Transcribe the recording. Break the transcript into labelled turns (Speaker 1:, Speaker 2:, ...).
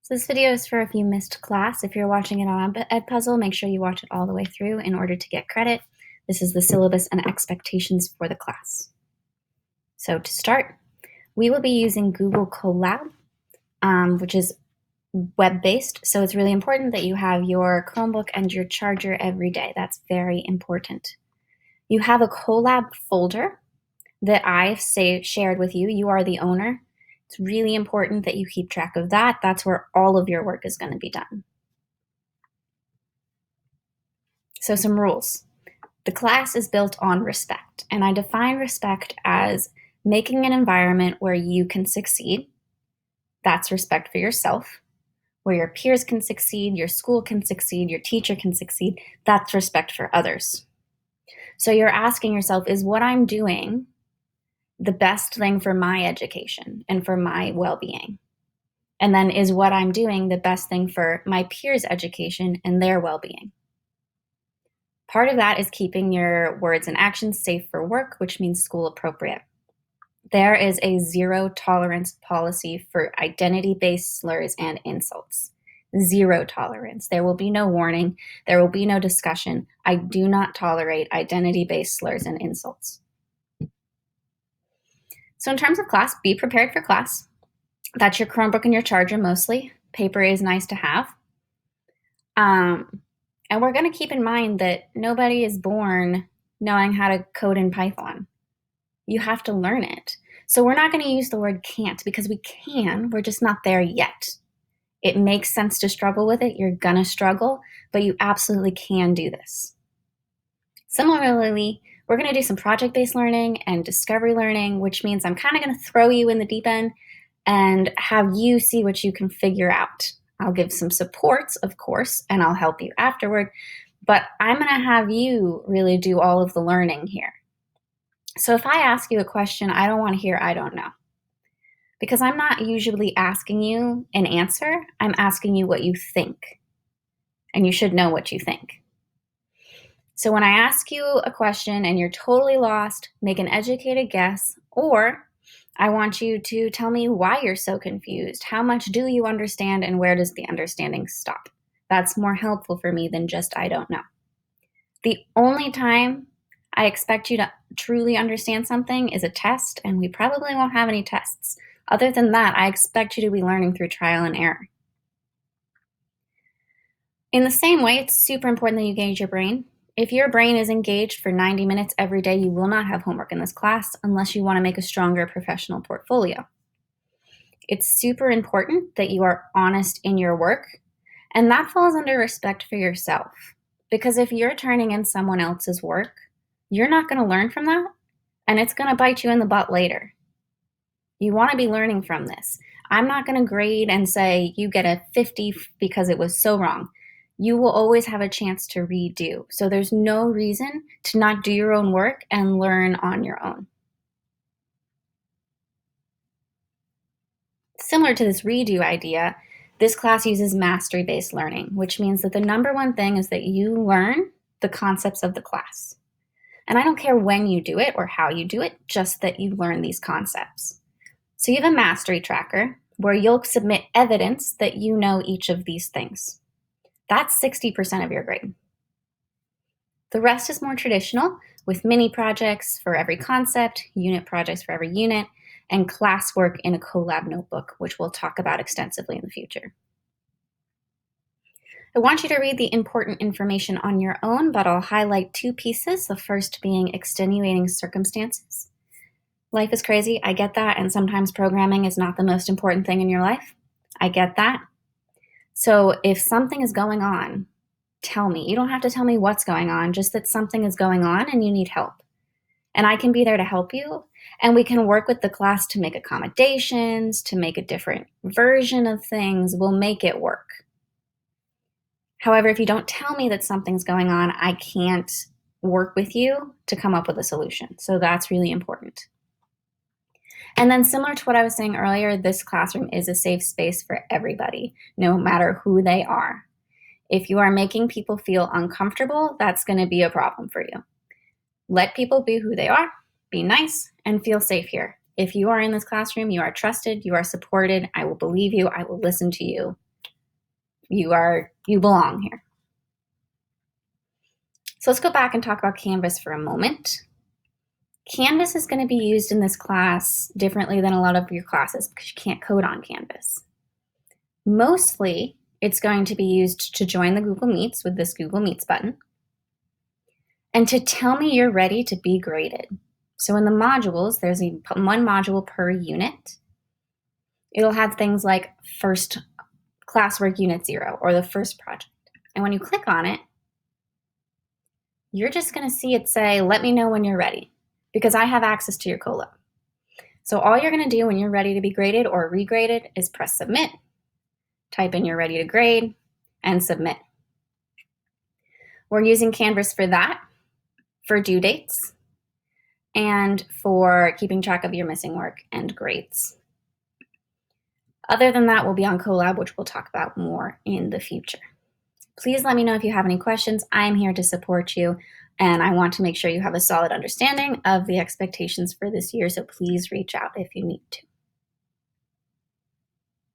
Speaker 1: So this video is for if you missed class. If you're watching it on Edpuzzle, make sure you watch it all the way through in order to get credit. This is the syllabus and expectations for the class. So to start, we will be using Google Colab, which is web-based. So it's really important that you have your Chromebook and your charger every day. That's very important. You have a Colab folder that I've shared with you. You are the owner. It's really important that you keep track of that. That's where all of your work is going to be done. So some rules. The class is built on respect, and I define respect as making an environment where you can succeed. That's respect for yourself. Where your peers can succeed, your school can succeed, your teacher can succeed. That's respect for others. So you're asking yourself, is what I'm doing the best thing for my education and for my well-being? And then is what I'm doing the best thing for my peers' education and their well-being? Part of that is keeping your words and actions safe for work, which means school appropriate. There is a zero tolerance policy for identity-based slurs and insults. Zero tolerance. There will be no warning. There will be no discussion. I do not tolerate identity-based slurs and insults. So in terms of class, be prepared for class. That's your Chromebook and your charger mostly. Paper is nice to have. And we're going to keep in mind that nobody is born knowing how to code in Python. You have to learn it. So we're not going to use the word can't because we can. We're just not there yet. It makes sense to struggle with it. You're going to struggle, but you absolutely can do this. Similarly, we're going to do some project-based learning and discovery learning, which means I'm kind of going to throw you in the deep end and have you see what you can figure out. I'll give some supports, of course, and I'll help you afterward, but I'm going to have you really do all of the learning here. So if I ask you a question, I don't want to hear I don't know, because I'm not usually asking you an answer. I'm asking you what you think, and you should know what you think. So when I ask you a question and you're totally lost, make an educated guess, or I want you to tell me why you're so confused. How much do you understand, and where does the understanding stop? That's more helpful for me than just I don't know. The only time I expect you to truly understand something is a test, and we probably won't have any tests. Other than that, I expect you to be learning through trial and error. In the same way, it's super important that you engage your brain. If your brain is engaged for 90 minutes every day, you will not have homework in this class unless you want to make a stronger professional portfolio. It's super important that you are honest in your work, and that falls under respect for yourself. Because if you're turning in someone else's work, you're not going to learn from that, and it's going to bite you in the butt later. You want to be learning from this. I'm not going to grade and say you get a 50 because it was so wrong. You will always have a chance to redo. So there's no reason to not do your own work and learn on your own. Similar to this redo idea, this class uses mastery-based learning, which means that the number one thing is that you learn the concepts of the class. And I don't care when you do it or how you do it, just that you learn these concepts. So you have a mastery tracker where you'll submit evidence that you know each of these things. That's 60% of your grade. The rest is more traditional, with mini projects for every concept, unit projects for every unit, and classwork in a Colab notebook, which we'll talk about extensively in the future. I want you to read the important information on your own, but I'll highlight two pieces, the first being extenuating circumstances. Life is crazy, I get that, and sometimes programming is not the most important thing in your life. I get that. So if something is going on, tell me. You don't have to tell me what's going on, just that something is going on and you need help. And I can be there to help you, and we can work with the class to make accommodations, to make a different version of things. We'll make it work. However, if you don't tell me that something's going on, I can't work with you to come up with a solution. So that's really important. And then similar to what I was saying earlier, this classroom is a safe space for everybody, no matter who they are. If you are making people feel uncomfortable, that's going to be a problem for you. Let people be who they are, be nice, and feel safe here. If you are in this classroom, you are trusted, you are supported, I will believe you, I will listen to you. You belong here. So let's go back and talk about Canvas for a moment. Canvas is going to be used in this class differently than a lot of your classes because you can't code on Canvas. Mostly, it's going to be used to join the Google Meets with this Google Meets button and to tell me you're ready to be graded. So in the modules, there's one module per unit. It'll have things like first classwork unit 0 or the first project. And when you click on it, you're just going to see it say, let me know when you're ready, because I have access to your Colab. So all you're going to do when you're ready to be graded or regraded is press submit, type in you're ready to grade, and submit. We're using Canvas for that, for due dates, and for keeping track of your missing work and grades. Other than that, we'll be on Colab, which we'll talk about more in the future. Please let me know if you have any questions. I'm here to support you, and I want to make sure you have a solid understanding of the expectations for this year, so please reach out if you need to.